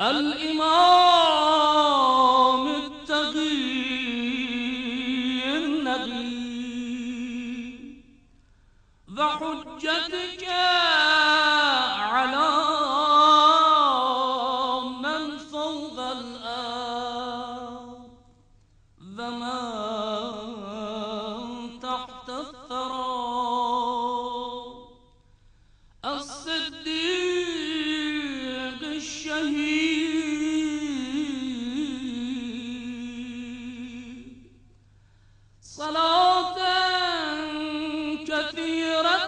الإمام التقي النبي وحجتك على من فوق الأرض ومن تحت الثرى الصديق الشهيد صلاة كثيرة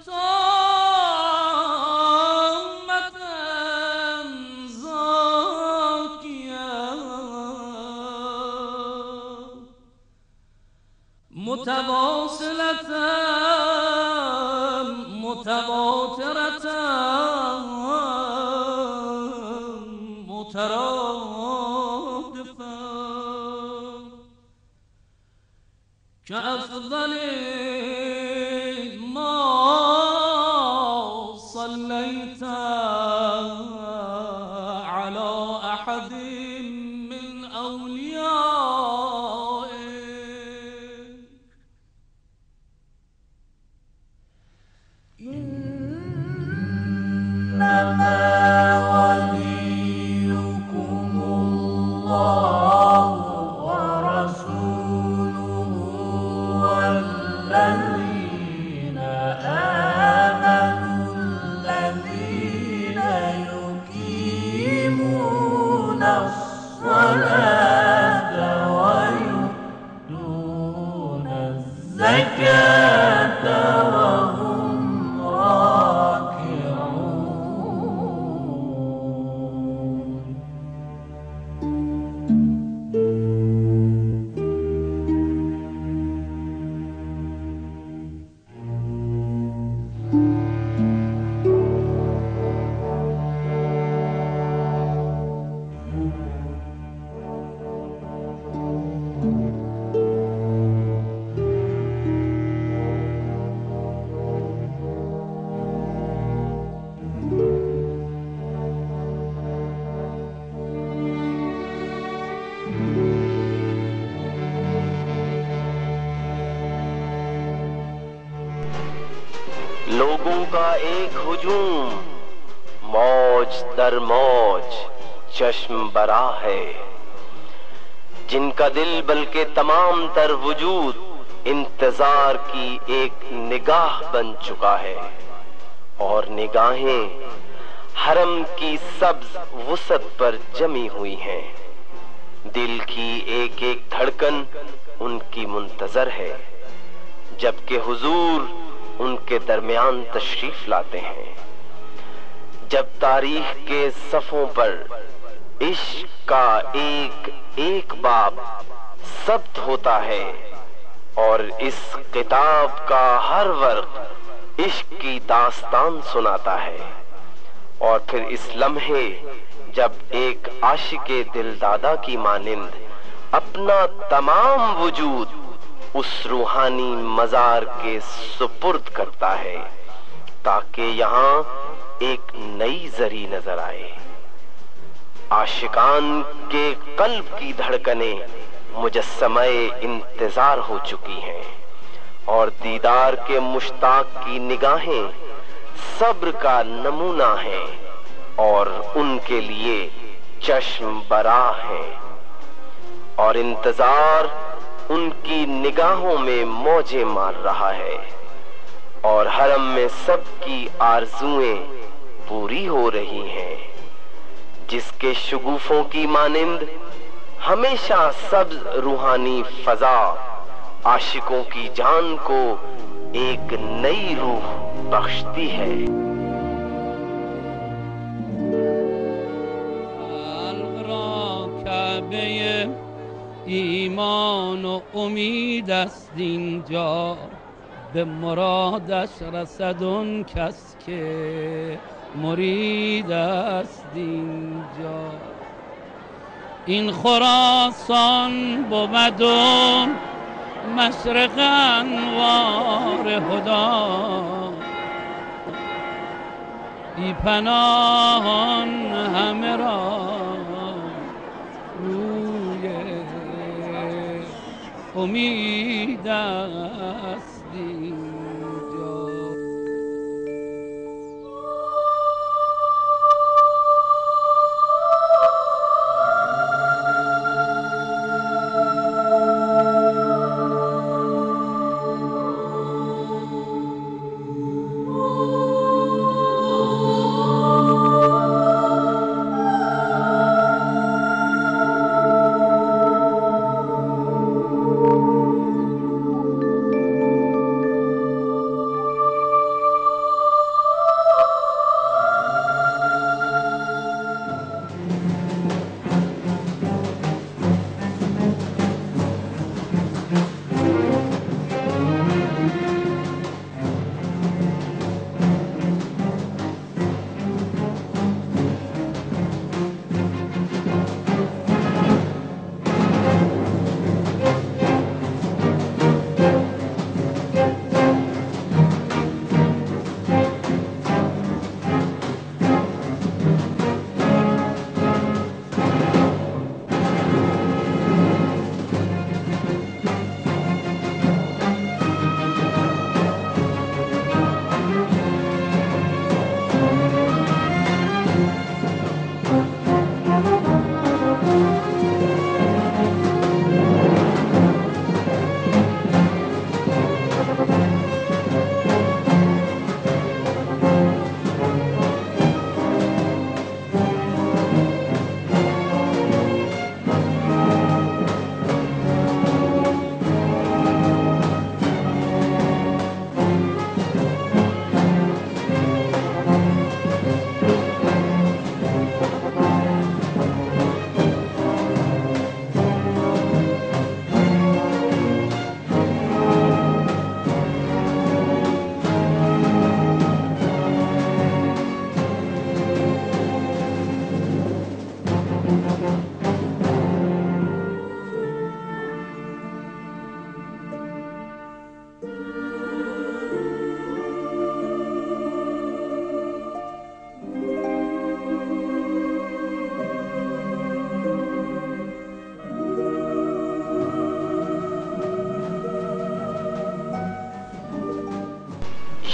تامة زاكية متواصلة متواترة مترادفة كأفضل ما صليت على أحد من أوليائك إنما وليكم الله ورسوله والذين آمنوا الذين يقيمون الصلاة ويؤتون الزكاة وهم लोगों का एक हुजूम मौज दर मौज चश्म बरा है, जिनका दिल बल्कि तमाम तर वजूद इंतजार की एक निगाह बन चुका है। और निगाहें हरम की सब्ज वुसत पर जमी हुई हैं। दिल की एक एक धड़कन उनकी मुंतजर है, जबकि हुजूर उनके दरमियान तशरीफ लाते हैं। जब तारीख के सफ़ों पर इश्क का एक एक बाब सब्त होता है और इस किताब का हर वर्क इश्क की दास्तान सुनाता है, और फिर इस लम्हे जब एक आशिके दिलदादा की मानिंद अपना तमाम वजूद उस रूहानी मजार के सुपुर्द करता है, ताकि यहाँ एक नई जरी नजर आए। आशिकान के कल्ब की धड़कनें मुजस्समे इंतजार हो चुकी हैं, और दीदार के मुश्ताक की निगाहें सब्र का नमूना हैं और उनके लिए चश्म बरा हैं। और इंतजार उनकी निगाहों में मौजें मार रहा है, और हरम में सबकी आरज़ुएं पूरी हो रही हैं, जिसके शुगुफों की मानिंद हमेशा सब्ज रूहानी फजा आशिकों की जान को एक नई रूह बख्शती है। ایمان و امید است اینجا، به مرادش رسد اون کس که مرید است اینجا. این خراسان بود و مشرق انوار هدا، بی پناهان همه را روی امید است اینجا.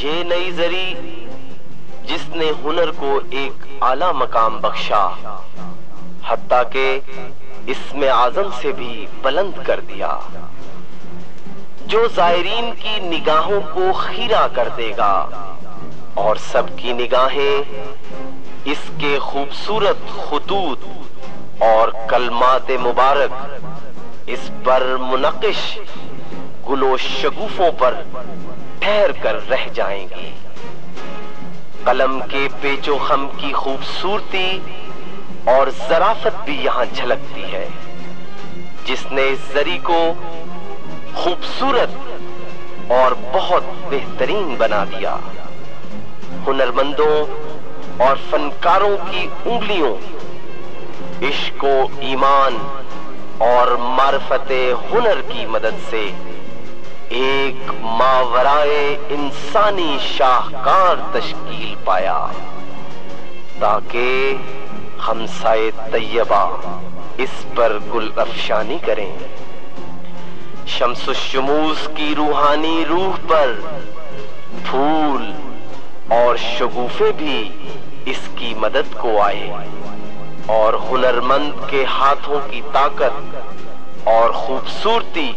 ये नई जरी जिसने हुनर को एक आला मकाम बख्शा, हत्ता के इसमें आजम से भी बुलंद कर दिया, जो जायरीन की निगाहों को खीरा कर देगा और सबकी निगाहें इसके खूबसूरत खुतूत और कलमात मुबारक इस पर मुनक़िश गुलो शगुफों पर ठहर कर रह जाएंगी। कलम के पेचो खम की खूबसूरती और ज़राफ़त भी यहाँ झलकती है। जिसने इस जरी को खूबसूरत और बहुत बेहतरीन बना दिया। हुनरमंदों और फनकारों की उंगलियों इश्क व ईमान और मार्फते हुनर की मदद से एक मावराए इंसानी शाहकार तश्कील पाया, ताकि हमसाए तैयबा इस पर गुल अफशानी करें। शम्सुश्शुमूस की रूहानी रूह पर फूल और शगुफे भी इसकी मदद को आए और हुनरमंद के हाथों की ताकत और खूबसूरती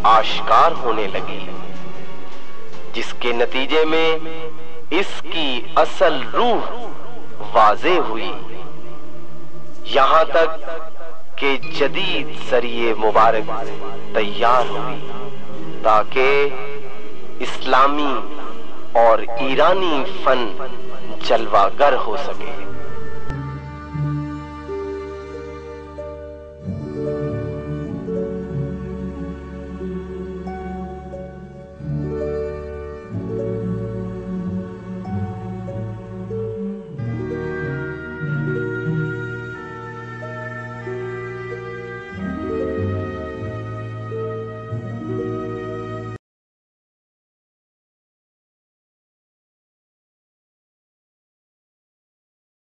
आश्कार होने लगी, जिसके नतीजे में इसकी असल रूह वाज़े हुई, यहाँ तक कि जदीद जरिए मुबारक तैयार हुई, ताकि इस्लामी और ईरानी फन जलवागर हो सके।